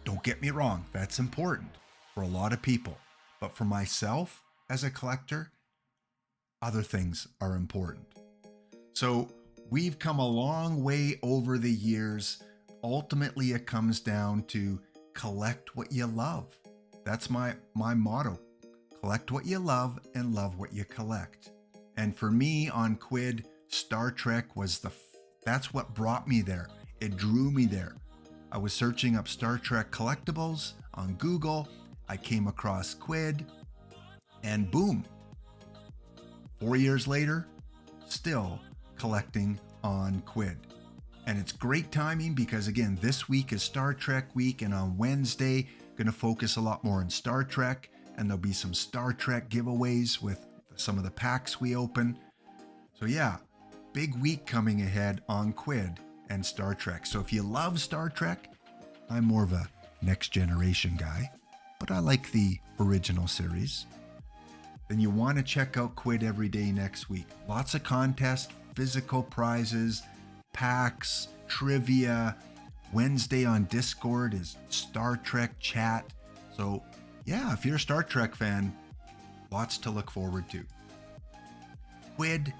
Don't get me wrong, that's important for a lot of people. But for myself as a collector, other things are important. So we've come a long way over the years. Ultimately, it comes down to collect what you love. That's my motto. Collect what you love and love what you collect. And for me on Quid, Star Trek was that's what brought me there. It drew me there. I was searching up Star Trek collectibles on Google. I came across Quid and boom. 4 years later, still collecting on Quid. And it's great timing because again, this week is Star Trek week, and on Wednesday, Going to focus a lot more on Star Trek, and there'll be some Star Trek giveaways with some of the packs we open. So yeah, big week coming ahead on Quid and Star Trek. So if you love Star Trek, I'm more of a next generation guy, but I like the original series. Then you want to check out Quid every day next week. Lots of contests, physical prizes, packs, trivia. Wednesday on Discord is Star Trek chat. So yeah, if you're a Star Trek fan, lots to look forward to. Quid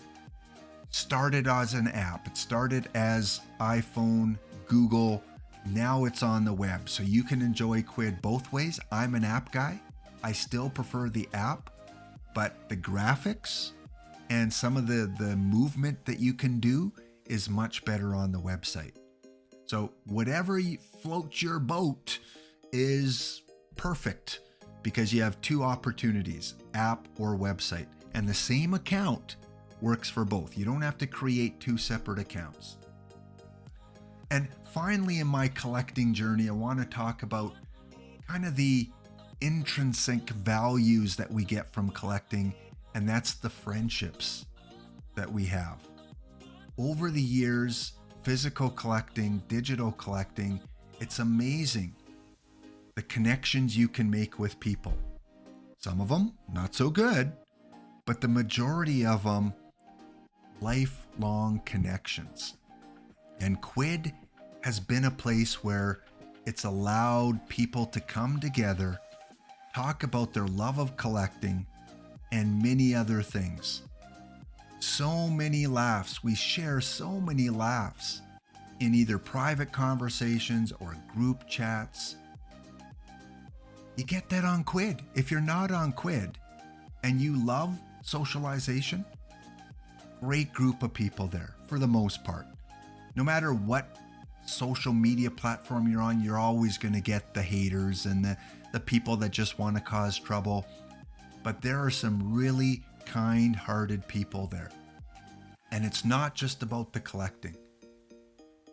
started as an app. It started as iPhone, Google. Now it's on the web. So you can enjoy Quid both ways. I'm an app guy. I still prefer the app, but the graphics and some of the movement that you can do is much better on the website. So whatever floats your boat is perfect, because you have two opportunities, app or website, and the same account works for both. You don't have to create two separate accounts. And finally, in my collecting journey, I want to talk about kind of the intrinsic values that we get from collecting, and that's the friendships that we have. Over the years, physical collecting, digital collecting, it's amazing the connections you can make with people. Some of them not so good, but the majority of them lifelong connections. And Quid has been a place where it's allowed people to come together, talk about their love of collecting, and many other things. So many laughs. We share so many laughs in either private conversations or group chats. You get that on Quid. If you're not on Quid and you love socialization, great group of people there for the most part. No matter what social media platform you're on, you're always going to get the haters and the people that just want to cause trouble. But there are some really kind-hearted people there. And it's not just about the collecting.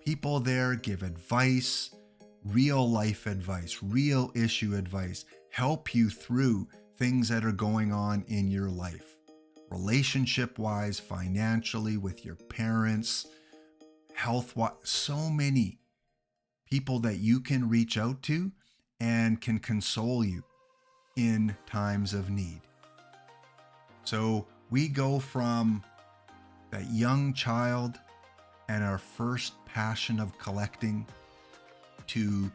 People there give advice, real life advice, real issue advice, help you through things that are going on in your life, relationship-wise, financially, with your parents, health-wise. So many people that you can reach out to and can console you in times of need. So we go from that young child and our first passion of collecting to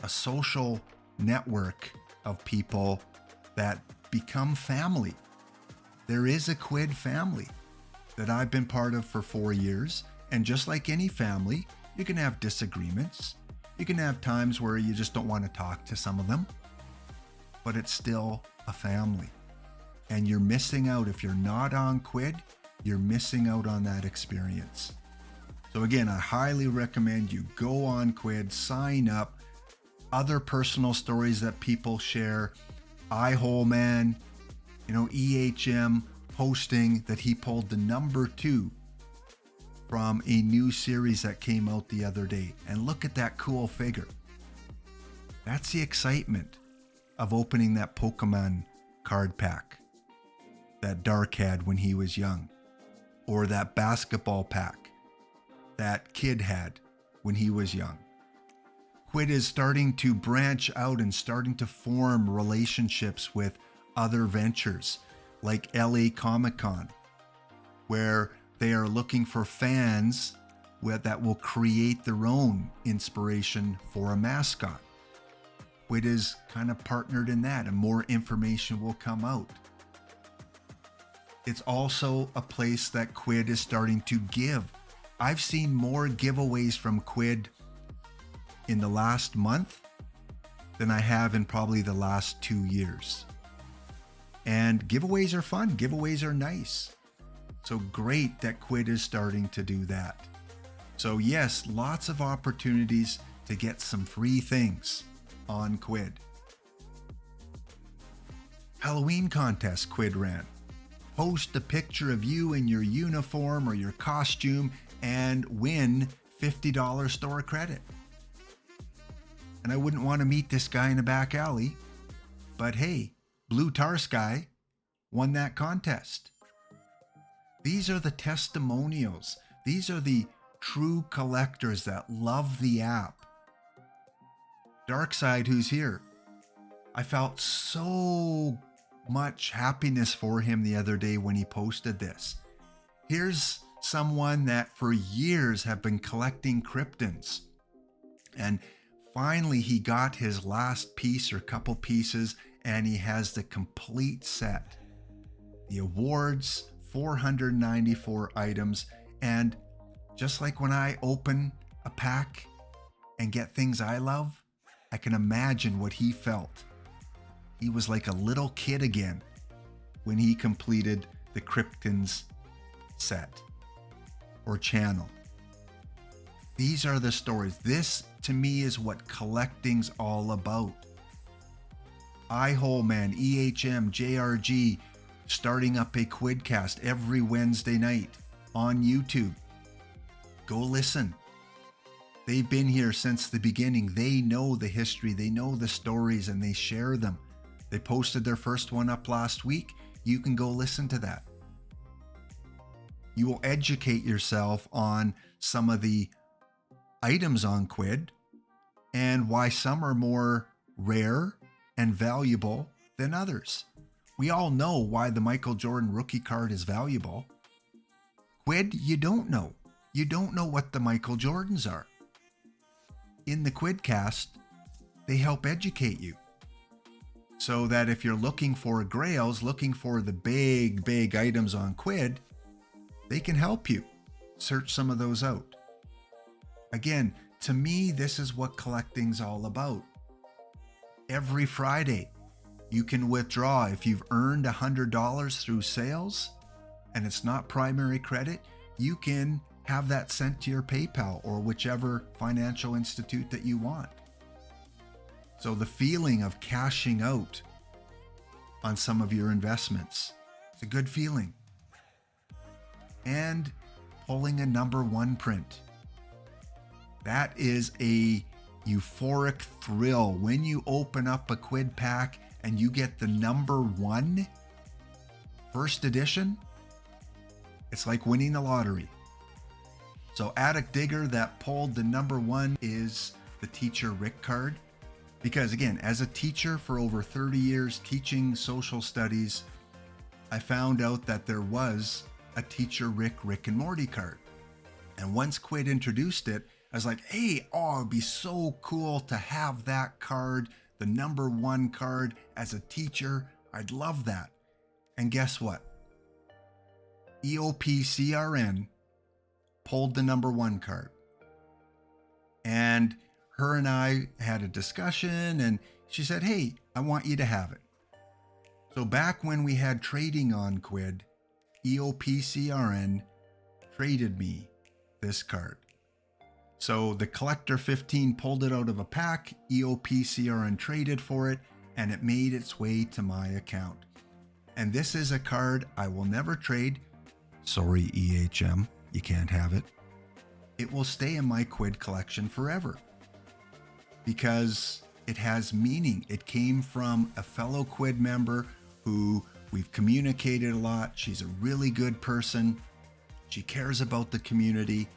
a social network of people that become family. There is a Quid family that I've been part of for 4 years. And just like any family, you can have disagreements. You can have times where you just don't want to talk to some of them, but it's still a family. And you're missing out. If you're not on Quid, you're missing out on that experience. So again, I highly recommend you go on Quid, sign up. Other personal stories that people share. iHoleman, EHM posting that he pulled the number 2 from a new series that came out the other day. And look at that cool figure. That's the excitement of opening that Pokemon card pack that Dark had when he was young, or that basketball pack that Kid had when he was young. Quid is starting to branch out and starting to form relationships with other ventures like LA Comic-Con, where they are looking for fans that will create their own inspiration for a mascot. Quid is kind of partnered in that, and more information will come out. It's also a place that Quid is starting to give. I've seen more giveaways from Quid in the last month than I have in probably the last 2 years. And giveaways are fun. Giveaways are nice. So great that Quid is starting to do that. So yes, lots of opportunities to get some free things on Quid. Halloween contest Quid ran. Post a picture of you in your uniform or your costume and win $50 store credit. and I wouldn't want to meet this guy in a back alley. But hey, Blue Tar Sky won that contest. These are the testimonials. These are the true collectors that love the app. Darkside, who's here, I felt so much happiness for him the other day when he posted this. Here's someone that for years have been collecting Kryptons, and finally he got his last piece or couple pieces, and he has the complete set. The awards, 494 items, and just like when I open a pack and get things I love, I can imagine what he felt. He was like a little kid again when he completed the Kryptons set or channel. These are the stories. This, to me, is what collecting's all about. iHoleman, EHM, JRG, starting up a Quiddcast every Wednesday night on YouTube. Go listen. They've been here since the beginning. They know the history, they know the stories, and they share them. They posted their first one up last week. You can go listen to that. You will educate yourself on some of the items on Quid and why some are more rare and valuable than others. We all know why the Michael Jordan rookie card is valuable. Quid, you don't know. You don't know what the Michael Jordans are. In the Quiddcast, they help educate you. So that if you're looking for grails, looking for the big items on Quid, they can help you search some of those out. Again, to me, this is what collecting's all about. Every Friday, you can withdraw. If you've earned $100 through sales and it's not primary credit, you can have that sent to your PayPal or whichever financial institute that you want. So the feeling of cashing out on some of your investments, it's a good feeling. And pulling a number one print. That is a euphoric thrill when you open up a Quid pack and you get the number one first edition. It's like winning the lottery. So Attic Digger that pulled the number one is the Teacher Rick card. Because again, as a teacher for over 30 years teaching social studies, I found out that there was a Teacher Rick and Morty card. And once Quid introduced it, I was like, hey, it'd be so cool to have that card, the number one card as a teacher. I'd love that. And guess what? EOPCRN pulled the number one card. And her and I had a discussion and she said, hey, I want you to have it. So back when we had trading on Quid, EOPCRN traded me this card. So the Collector 15 pulled it out of a pack, EOPCRN traded for it, and it made its way to my account. And this is a card I will never trade. Sorry, EHM, you can't have it. It will stay in my Quid collection forever because it has meaning. It came from a fellow Quid member who we've communicated a lot. She's a really good person. She cares about the community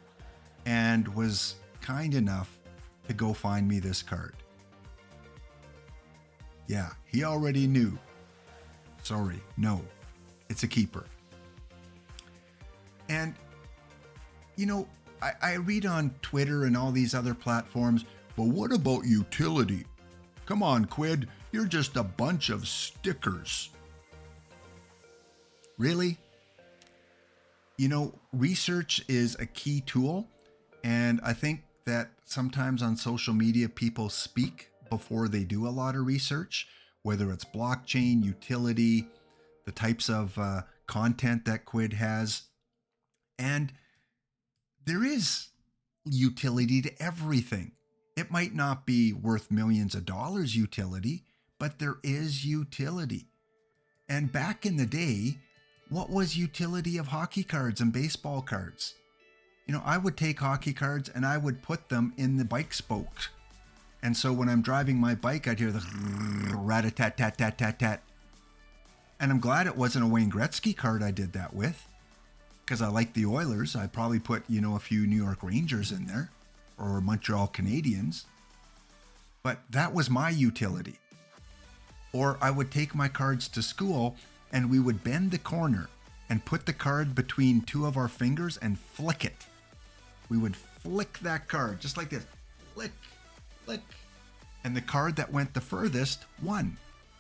and was kind enough to go find me this card. Yeah, he already knew. Sorry, no, it's a keeper. And, you know, I read on Twitter and all these other platforms, but what about utility? Come on, Quid, you're just a bunch of stickers. Really? You know, research is a key tool, and I think that sometimes on social media people speak before they do a lot of research, whether it's blockchain, utility, the types of content that Quid has. And there is utility to everything. It might not be worth millions of dollars utility, but there is utility. And back in the day, what was utility of hockey cards and baseball cards? You know, I would take hockey cards and I would put them in the bike spokes And so when I'm driving my bike, I'd hear the rat-a-tat-tat-tat-tat-tat. And I'm glad it wasn't a Wayne Gretzky card I did that with, because I like the Oilers. I probably put, a few New York Rangers in there or Montreal Canadiens. But that was my utility. Or I would take my cards to school and we would bend the corner and put the card between two of our fingers and flick it. We would flick that card just like this. Flick, flick. And the card that went the furthest won.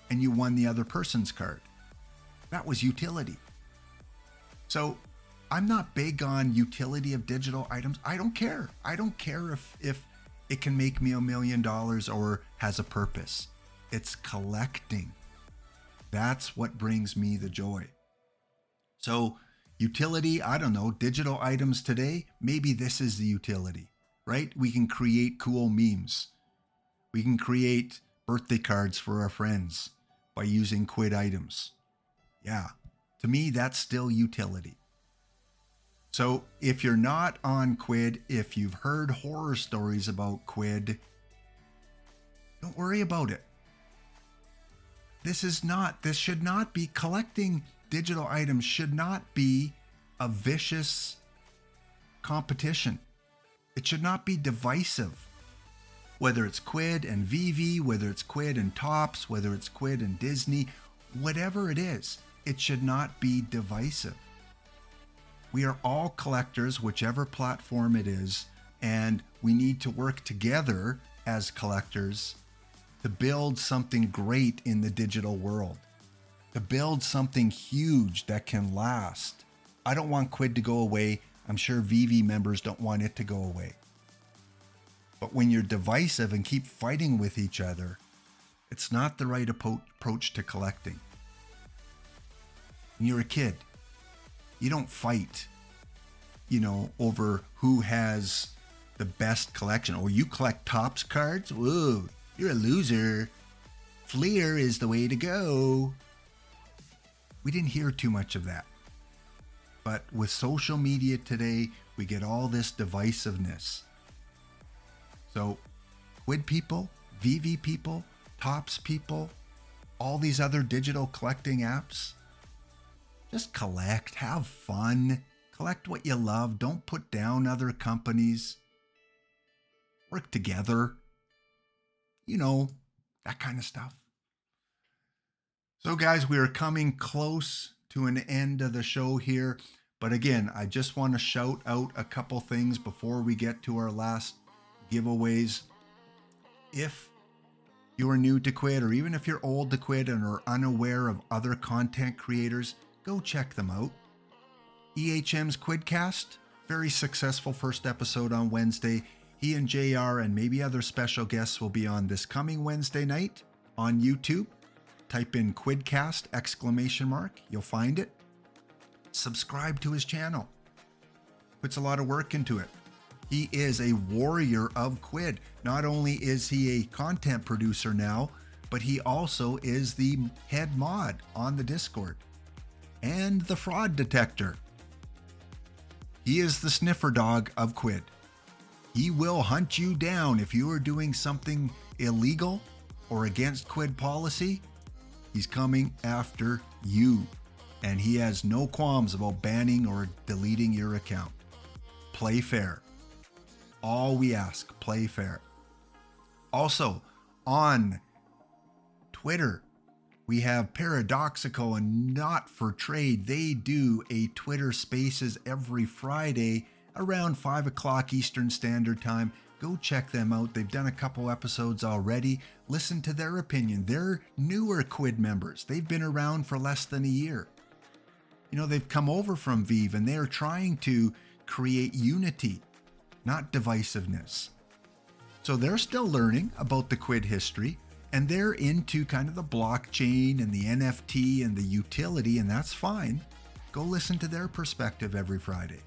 And you won the other person's card. That was utility. So I'm not big on utility of digital items. I don't care. I don't care if it can make me $1 million or has a purpose. It's collecting. That's what brings me the joy. So utility, I don't know, digital items today, maybe this is the utility, right? We can create cool memes. We can create birthday cards for our friends by using Quid items. Yeah, to me, that's still utility. So if you're not on Quid, if you've heard horror stories about Quid, don't worry about it. This should not be, collecting digital items should not be a vicious competition. It should not be divisive. Whether it's Quid and VV, whether it's Quid and Topps, whether it's Quid and Disney, whatever it is, it should not be divisive. We are all collectors, whichever platform it is, and we need to work together as collectors to build something great in the digital world, to build something huge that can last. I don't want Quid to go away. I'm sure VV members don't want it to go away. But when you're divisive and keep fighting with each other, it's not the right approach to collecting. When you're a kid, you don't fight, over who has the best collection. Or you collect Topps cards? Whoa, you're a loser. Fleer is the way to go. We didn't hear too much of that. But with social media today, we get all this divisiveness. So Quid people, VV people, Topps people, all these other digital collecting apps, just collect, have fun, collect what you love. Don't put down other companies. Work together. That kind of stuff. So guys, we are coming close to an end of the show here. But again, I just want to shout out a couple things before we get to our last giveaways. If you are new to Quid, or even if you're old to Quid and are unaware of other content creators, go check them out. EHM's Quiddcast, very successful first episode on Wednesday. He and JR and maybe other special guests will be on this coming Wednesday night on YouTube. Type in Quiddcast, ! You'll find it. Subscribe to his channel. Puts a lot of work into it. He is a warrior of Quid. Not only is he a content producer now, but he also is the head mod on the Discord and the fraud detector. He is the sniffer dog of Quid. He will hunt you down if you are doing something illegal or against Quid policy. He's coming after you, and he has no qualms about banning or deleting your account. Play fair. All we ask, play fair. Also, on Twitter, we have Paradoxical and Not for Trade. They do a Twitter Spaces every Friday around 5 o'clock Eastern Standard Time. Go check them out. They've done a couple episodes already. Listen to their opinion. They're newer Quid members. They've been around for less than a year. They've come over from Vive and they're trying to create unity, not divisiveness. So they're still learning about the Quid history, and they're into kind of the blockchain and the NFT and the utility, and that's fine. Go listen to their perspective every Friday.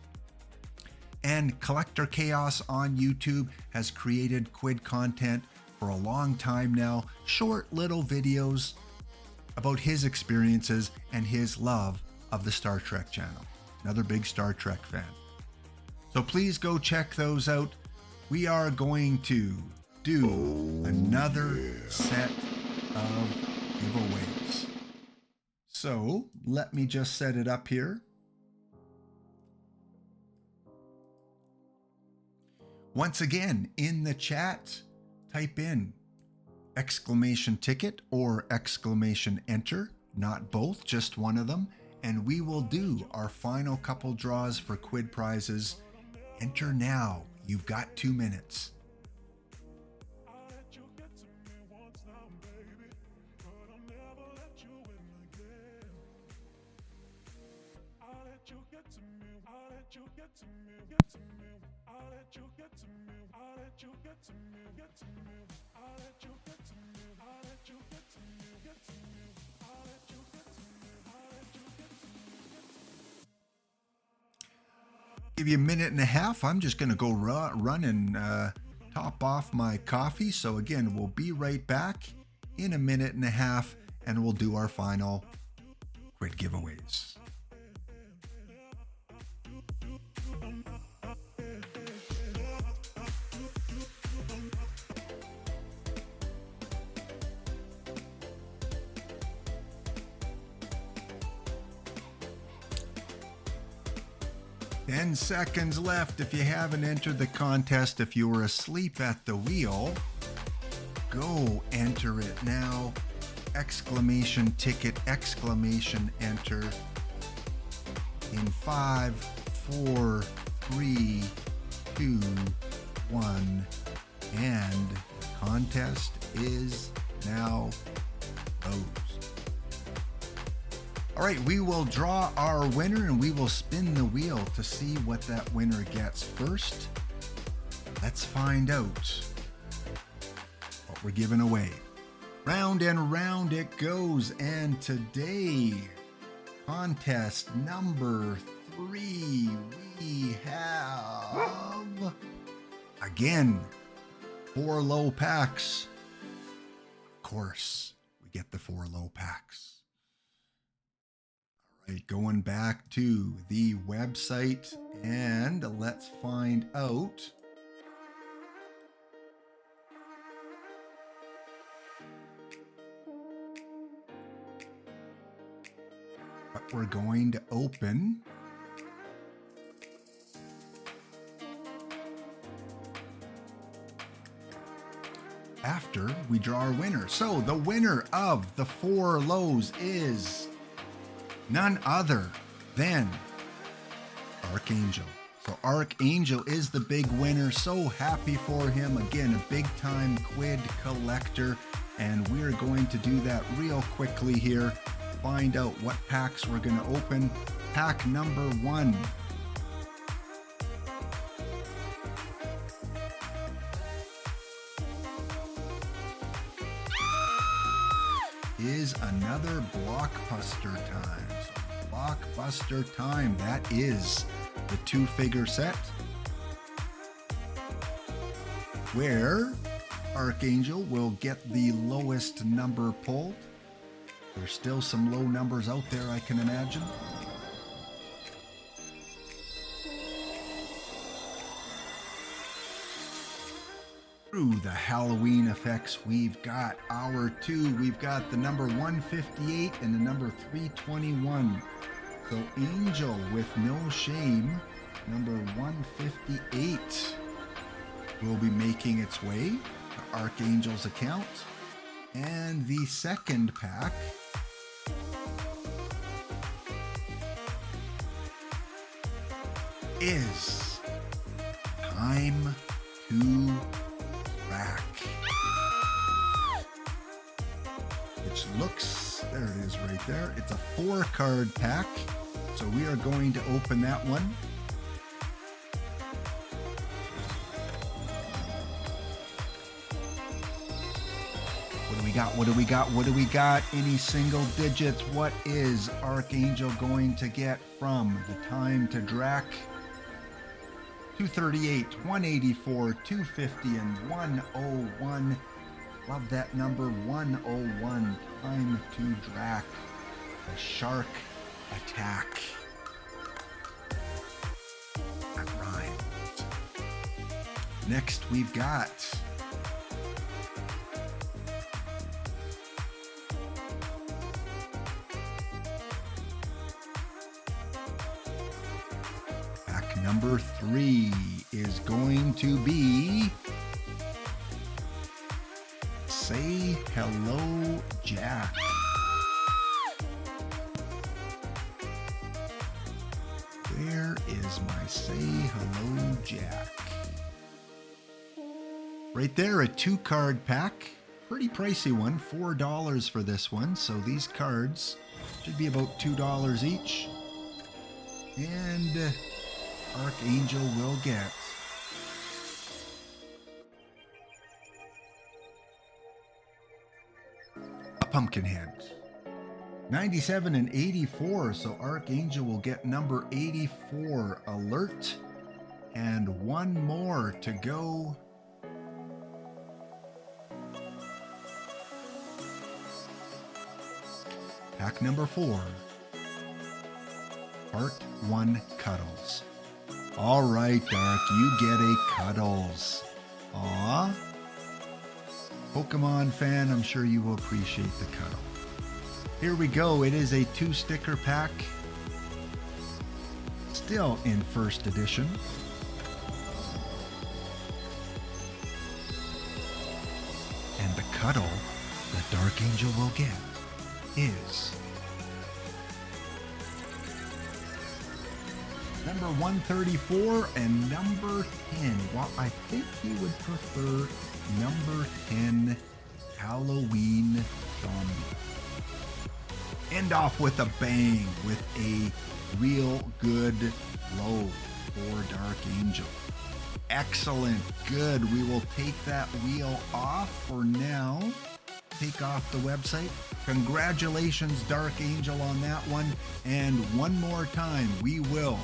And Collector Chaos on YouTube has created Quid content for a long time now. Short little videos about his experiences and his love of the Star Trek channel. Another big Star Trek fan. So please go check those out. We are going to do another set of giveaways. So let me just set it up here. Once again, in the chat, type in !ticket or !enter, not both, just one of them, and we will do our final couple draws for Quid prizes. Enter now. You've got 2 minutes. Give you a minute and a half. I'm just going to go run and top off my coffee. So again, we'll be right back in a minute and a half, and we'll do our final Quid giveaways. Ten seconds left. If you haven't entered the contest, if you were asleep at the wheel, go enter it now. !ticket, !enter. In 5, 4, 3, 2, 1, and the contest is now closed. All right, we will draw our winner and we will spin the wheel to see what that winner gets. First, let's find out what we're giving away. Round and round it goes, and today, contest number 3, we have, again, 4 low packs. Of course, we get the 4 low packs. Right, going back to the website, and let's find out what we're going to open. After we draw our winner. So the winner of the 4 lows is none other than Archangel. So Archangel is the big winner. So happy for him. Again, a big time Quid collector. And we're going to do that real quickly here. Find out what packs we're going to open. Pack number 1. Is another blockbuster time. So blockbuster time, that is the 2-figure set where Archangel will get the lowest number pulled. There's still some low numbers out there, I can imagine. Through the Halloween effects, we've got our 2. We've got the number 158 and the number 321. So Angel with no shame, number 158, will be making its way to Archangel's account. And the second pack is Time to Track, which looks, there it is right there. It's a 4-card pack. So we are going to open that one. What do we got? What do we got? What do we got? Any single digits? What is Archangel going to get from the Time to Drac? 238, 184, 250, and 101. Love that number, 101. Time to Drac. The Shark Attack. That rhymes. Next, we've got Number 3 is going to be Say Hello Jack. Where is my Say Hello Jack? Right there, a 2-card pack. Pretty pricey one, $4 for this one. So these cards should be about $2 each. And Archangel will get a pumpkin head. 97 and 84, so Archangel will get number 84 alert. And one more to go. Pack number 4. Part 1 Cuddles. All right, Dark, you get a Cuddles. Aw. Pokemon fan, I'm sure you will appreciate the cuddle. Here we go. It is a 2-sticker pack. Still in first edition. And the cuddle that Dark Angel will get is number 134 and number 10. Well, I think he would prefer number 10, Halloween Zombie. End off with a bang with a real good low for Dark Angel. Excellent. Good. We will take that wheel off for now. Take off the website. Congratulations, Dark Angel, on that one. And one more time, we will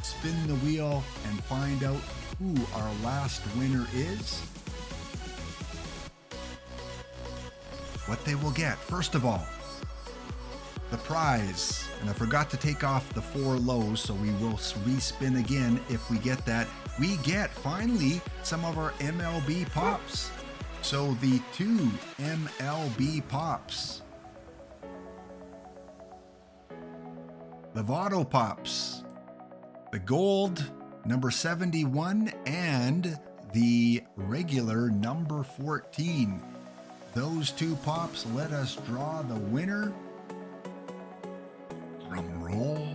spin the wheel and find out who our last winner is. What they will get. First of all, the prize. And I forgot to take off the 4 lows, so we will respin again if we get that. We get, finally, some of our MLB Pops. So the 2 MLB Pops. Lovato Pops. The gold, number 71, and the regular number 14. Those 2 pops let us draw the winner. Drum roll.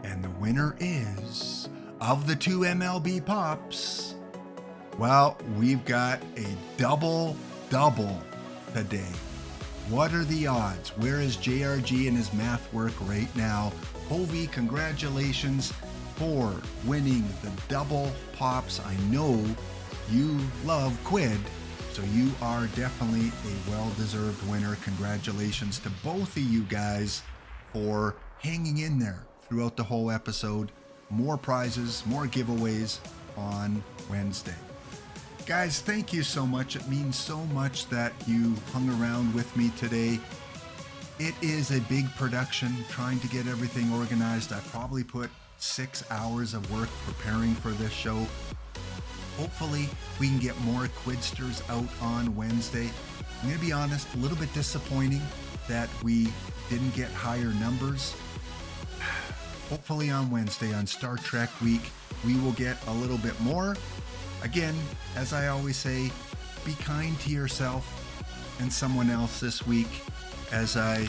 And the winner is, of the 2 MLB Pops, well, we've got a double today. What are the odds? Where is JRG and his math work right now? Hovey, congratulations for winning the double pops. I know you love Quid, so you are definitely a well-deserved winner. Congratulations to both of you guys for hanging in there throughout the whole episode. More prizes, more giveaways on Wednesday. Guys, thank you so much. It means so much that you hung around with me today. It is a big production, trying to get everything organized. I probably put 6 hours of work preparing for this show. Hopefully, we can get more Quidsters out on Wednesday. I'm going to be honest, a little bit disappointing that we didn't get higher numbers. Hopefully on Wednesday, on Star Trek Week, we will get a little bit more. Again, as I always say, be kind to yourself and someone else this week as I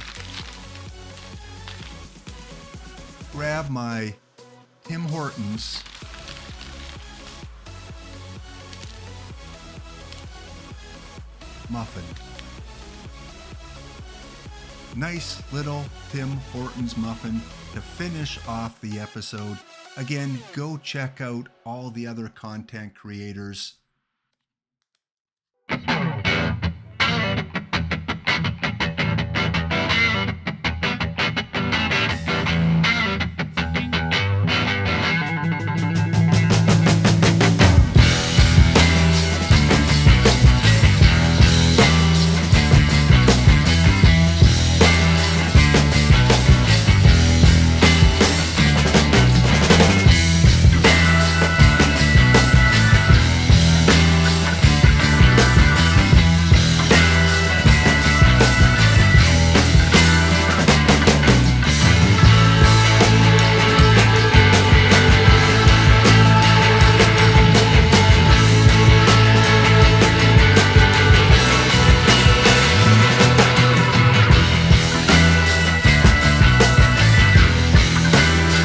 grab my Tim Hortons muffin. Nice little Tim Hortons muffin to finish off the episode. Again, go check out all the other content creators